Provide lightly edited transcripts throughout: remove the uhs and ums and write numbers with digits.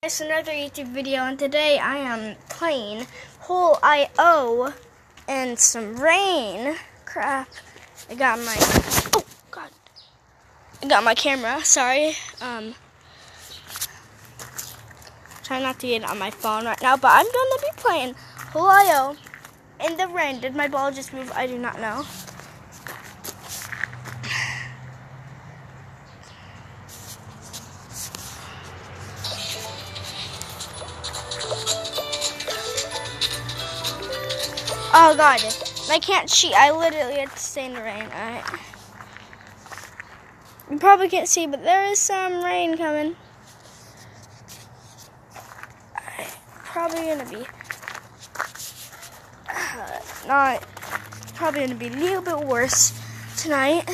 It's another YouTube video, and today I am playing Hole.io and some rain. Crap. I got my camera, sorry. Trying not to get it on my phone right now, but I'm gonna be playing Hole.io in the rain. Did my ball just move? I do not know. Oh god, I can't cheat. I literally had to stay in the rain. Alright. You probably can't see, but there is some rain coming. Probably gonna be probably gonna be a little bit worse tonight.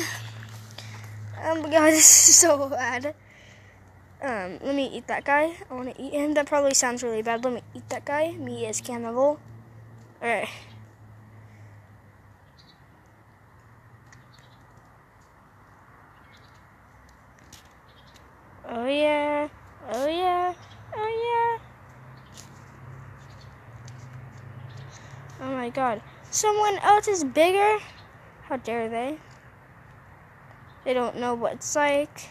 But God, this is so bad. Let me eat that guy. I want to eat him. That probably sounds really bad. Let me eat that guy. Me as cannibal. Alright. Oh yeah. Oh yeah. Oh yeah. Oh my god. Someone else is bigger? How dare they? They don't know what it's like.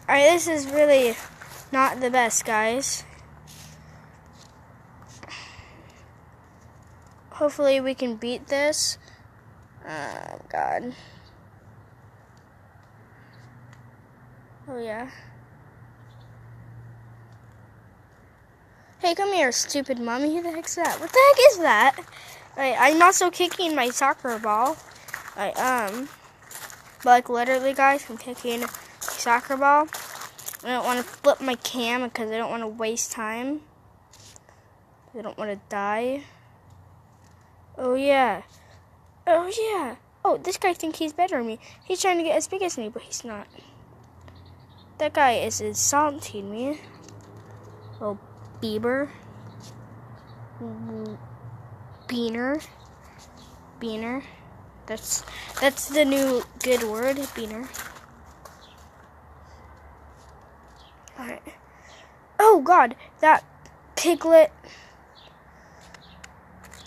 Alright, this is really not the best, guys. Hopefully we can beat this. Oh god. Oh yeah. Hey, come here, stupid mommy. Who the heck's that? What the heck is that? I'm also kicking my soccer ball. But like literally, guys, I'm kicking a soccer ball. I don't want to flip my cam because I don't want to waste time. I don't want to die. Oh yeah. Oh yeah. Oh, this guy thinks he's better than me. He's trying to get as big as me, but he's not. That guy is insulting me. Oh, Bieber. Beaner. That's the new good word, beaner. Alright. Oh god, that piglet.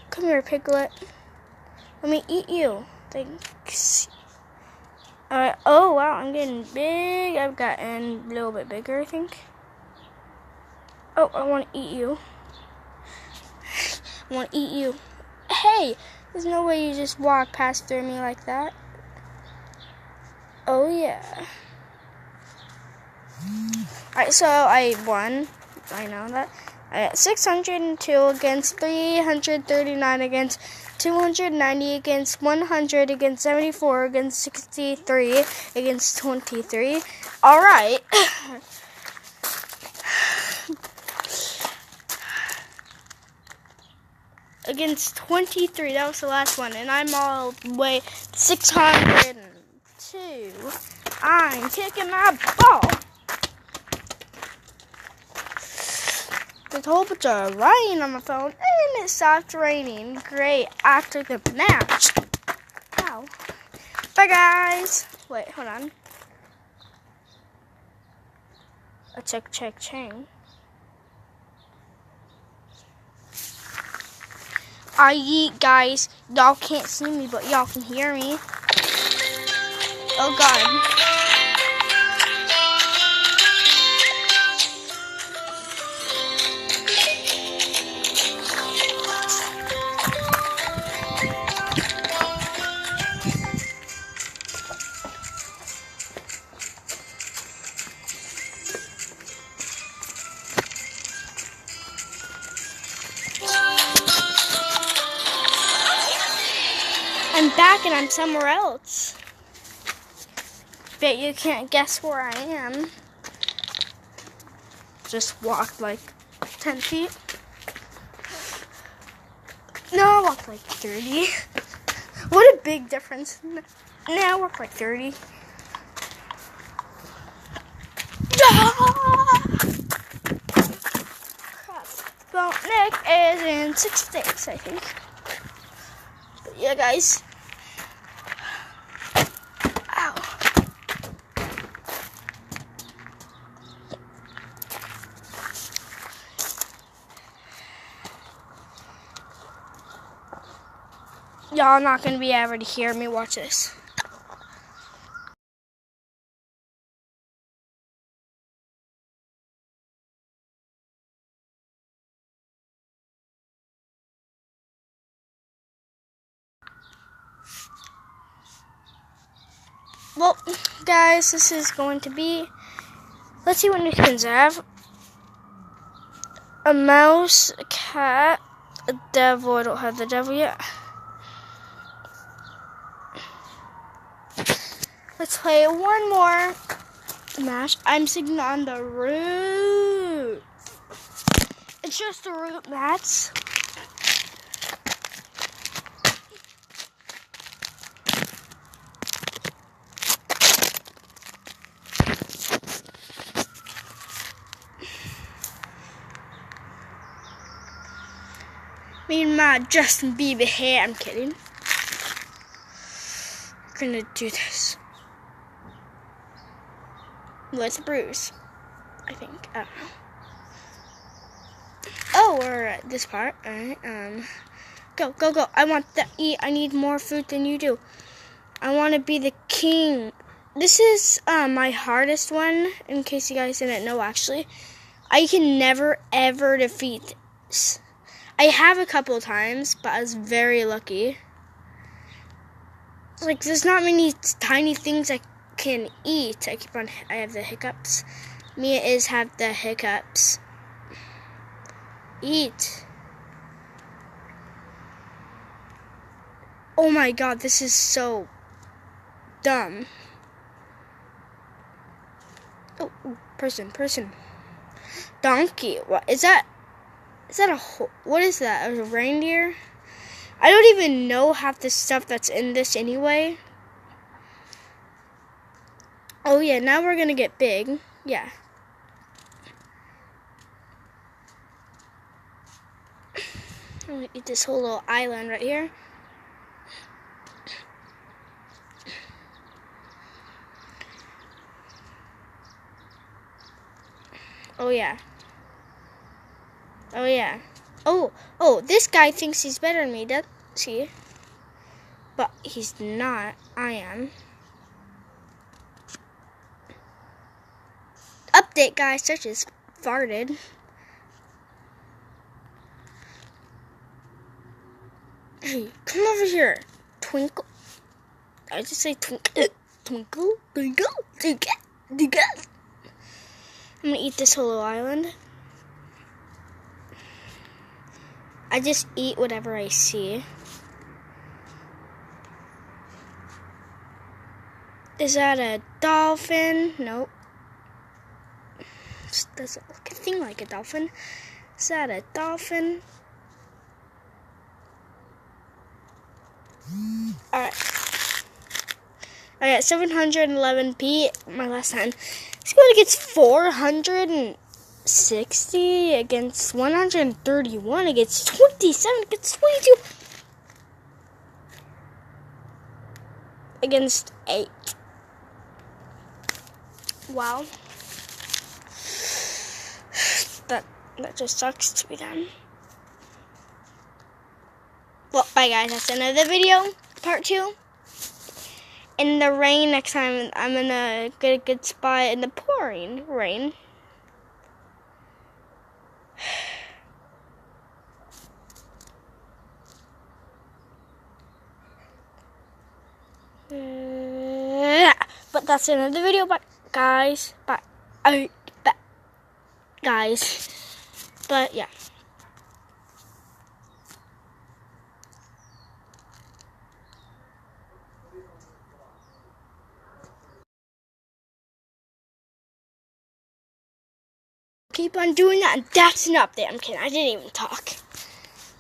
Come here, piglet. Let me eat you. Thanks. Alright, oh wow, I'm getting big. I've gotten a little bit bigger, I think. Oh, I want to eat you. I want to eat you. Hey, there's no way you just walk past through me like that. Oh yeah. Alright, so I won. I know that. I got 602 against 339 against 290 against 100 against 74 against 63 against 23. Alright. Against 23, that was the last one, and I'm all the way 602. I'm kicking my ball. There's a whole bunch of rain on my phone, and it stopped raining. Great, after the match. Ow. Bye, guys. Wait, hold on. A chang. Alright, guys, y'all can't see me, but y'all can hear me. Oh god. I'm back and I'm somewhere else. Bet you can't guess where I am. Just walked like 10 feet. No, I walked like 30. What a big difference. No, I walked like 30. Nick is in 6 days, I think. But yeah, guys. Ow. Y'all not gonna be able to hear me. Watch this. Well, guys, this is going to be. Let's see what new skins I have. A mouse, a cat, a devil. I don't have the devil yet. Let's play one more match. I'm sitting on the roof. It's just a roof match. Me and my Justin Bieber hair. I'm kidding. We're gonna do this. Well, it's a bruise, I think. I don't know. Oh, we're at this part. Alright, go, go, go. I want to eat. I need more food than you do. I want to be the king. This is my hardest one, in case you guys didn't know, actually. I can never, ever defeat this. I have a couple of times, but I was very lucky. Like, there's not many tiny things I can eat. I have the hiccups. Mia have the hiccups. Eat. Oh my god, this is so dumb. Oh, person. Donkey. What is that? What is that? A reindeer? I don't even know half the stuff that's in this anyway. Oh yeah, now we're gonna get big. Yeah. I'm gonna eat this whole little island right here. Oh yeah. Oh yeah. Oh, this guy thinks he's better than me, does he? But he's not. I am. Update, guys. Such as farted. Hey, come over here. Twinkle. I just say twinkle. Twinkle. Twinkle. Twinkle. Twinkle. I'm gonna eat this whole island. I just eat whatever I see. Is that a dolphin? Nope. Just doesn't look a thing like a dolphin. Is that a dolphin? Alright. I got 711p. My last time. Let's go against 460 against 131 against 27 against 22 against 8. Wow. That just sucks to be done. Well, bye guys. That's another video. Part 2. In the rain next time, I'm gonna get a good spot in the pouring rain. But that's another video. Bye, guys. Bye. Guys. But yeah. Keep on doing that, and that's an update. I'm kidding. I didn't even talk.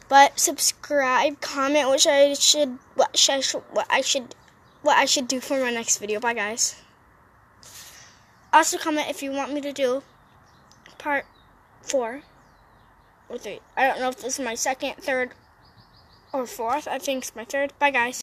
But subscribe, comment what I should do for my next video. Bye guys. Also comment if you want me to do part 4 or 3. I don't know if this is my second, third, or fourth. I think it's my third. Bye guys.